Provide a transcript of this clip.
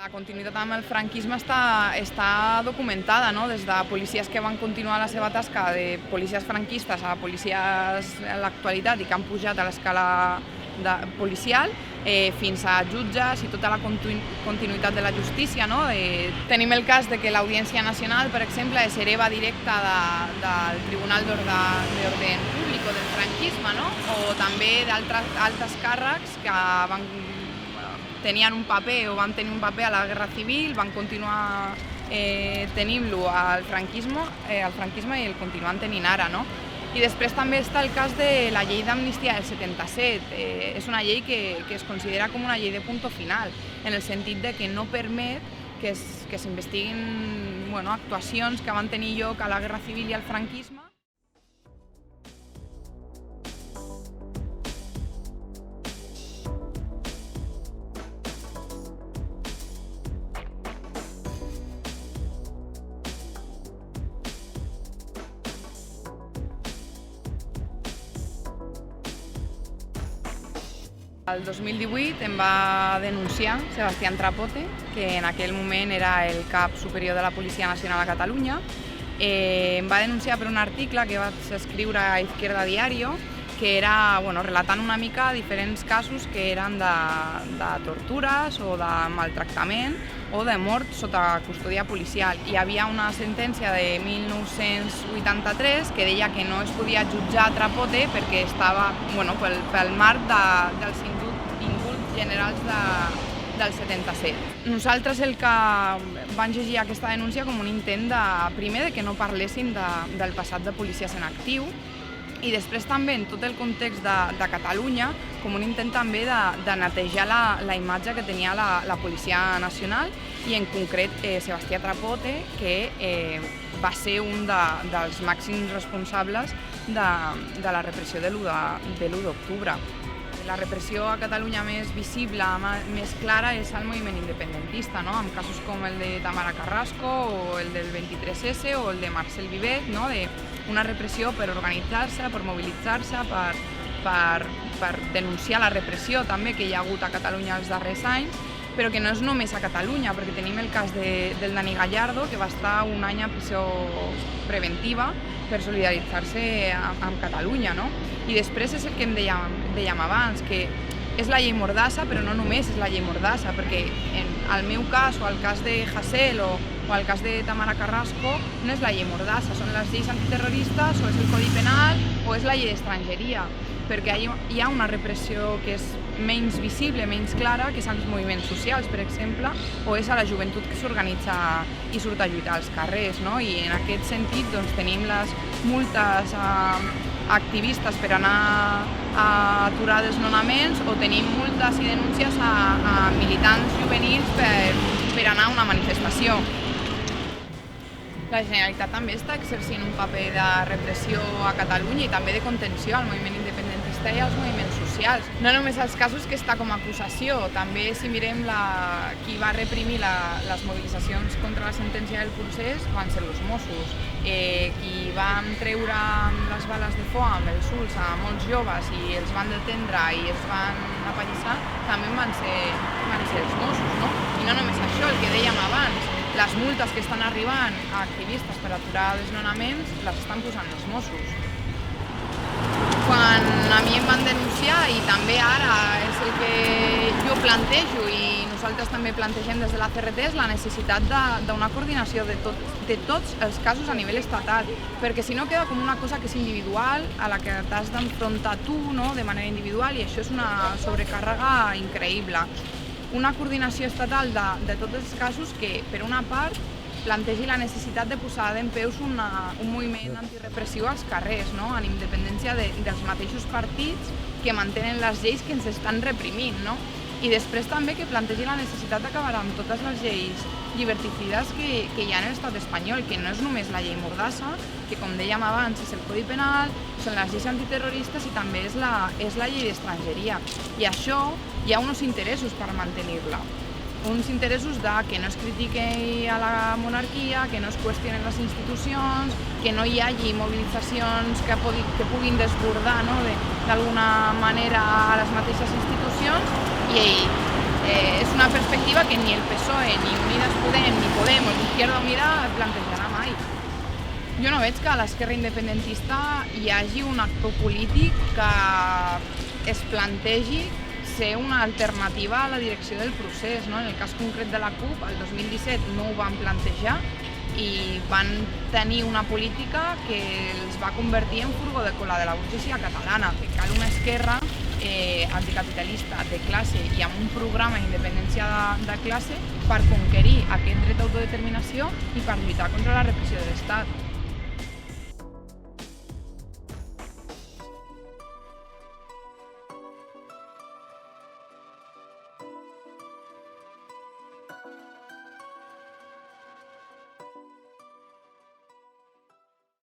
La continuïtat amb el franquisme està documentada, no? Des de policies que van continuar la seva tasca de policies franquistes a policies en l'actualitat i que han pujat a l'escala policial, fins a jutges i tota la continuïtat de la justícia. No? Tenim el cas de que l'Audiència Nacional, per exemple, és hereva directa del Tribunal d'Orden Públic o del franquisme, no? O també d'altres càrrecs que tenien un paper o van tenir un paper a la Guerra Civil, van continuar tenint-lo al franquisme i el continuen tenint ara. No? I després també està el cas de la llei d'amnistia del 77. És una llei que es considera com una llei de punto final, en el sentit de que no permet que s'investiguin actuacions que van tenir lloc a la Guerra Civil i al franquisme. El 2018 em va denunciar Sebastián Trapote, que en aquell moment era el cap superior de la Policia Nacional a Catalunya. Em va denunciar per un article que vaig escriure a Izquierda Diario, que era relatant una mica diferents casos que eren de tortures o de maltractament o de mort sota custòdia policial. Hi havia una sentència de 1983 que deia que no es podia jutjar Trapote perquè estava pel marc dels indults generals del 77. Nosaltres el que vam llegir aquesta denúncia com un intent primer de que no parlessin del passat de policies en actiu, i després també en tot el context de Catalunya com un intent també de netejar la imatge que tenia la Policia Nacional i en concret Sebastià Trapote, que va ser un dels màxims responsables de la repressió de l'1 d'octubre. La repressió a Catalunya més visible, més clara, és el moviment independentista, no? Amb casos com el de Tamara Carrasco o el del 23S o el de Marcel Vivet, no? Una repressió per organitzar-se, per mobilitzar-se, per denunciar la repressió també que hi ha hagut a Catalunya els darrers anys, però que no és només a Catalunya, perquè tenim el cas del Dani Gallardo, que va estar un any a presó preventiva per solidaritzar-se amb Catalunya, no? I després és el que em dèiem abans, que és la llei Mordassa, però no només és la llei Mordassa, perquè en el meu cas o el cas de Hasél o el cas de Tamara Carrasco no és la llei Mordassa, són les lleis antiterroristes o és el Codi Penal o és la llei d'estrangeria, perquè hi ha una repressió que és menys visible, menys clara, que són els moviments socials, per exemple, o és a la joventut que s'organitza i surt a lluitar als carrers, no? I en aquest sentit tenim les multes a activistes per anar a aturar desnonaments o tenim multes i denúncies a militants juvenils per anar a una manifestació. La Generalitat també està exercint un paper de repressió a Catalunya i també de contenció al moviment independentista i als moviments socials. No només els casos que està com a acusació, també si mirem qui va reprimir les mobilitzacions contra la sentència del procés van ser els Mossos. Qui van treure les bales de foam amb els ulls a molts joves i els van detendre i els van apallissar, també van ser els Mossos, no? I no només això, el que dèiem abans, les multes que estan arribant a activistes per aturar desnonaments les estan posant els Mossos. Quan a mi em van denunciar, i també ara és el que jo plantejo i nosaltres també plantegem des de la CRT, és la necessitat d'una coordinació de tots els casos a nivell estatal, perquè si no queda com una cosa que és individual, a la que t'has d'enfrontar tu, no?, de manera individual, i això és una sobrecàrrega increïble. Una coordinació estatal de tots els casos que, per una part, plantegi la necessitat de posar dempeus un moviment antirepressiu als carrers, no? En independència dels mateixos partits que mantenen les lleis que ens estan reprimint, no? I després també que plantegi la necessitat d'acabar amb totes les lleis lliberticides que hi ha en l'estat espanyol, que no és només la llei Mordassa, que com dèiem abans és el Codi Penal, són les lleis antiterroristes i també és la llei d'estrangeria. I això hi ha uns interessos per mantenir-la. Uns interessos que no es critiqui a la monarquia, que no es qüestionen les institucions, que no hi hagi mobilitzacions que puguin desbordar d'alguna manera a les mateixes institucions i És una perspectiva que ni el PSOE, ni Unides Podem, ni Podemos, ni Izquierda Unida plantejarà mai. Jo no veig que a l'esquerra independentista hi hagi un actor polític que es plantegi ser una alternativa a la direcció del procés. No? En el cas concret de la CUP, el 2017 no ho van plantejar i van tenir una política que els va convertir en furgó de cola de la burgesia catalana, que cal una esquerra anticapitalista de classe i amb un programa d'independència de classe per conquerir aquest dret d'autodeterminació i per lluitar contra la repressió de l'Estat.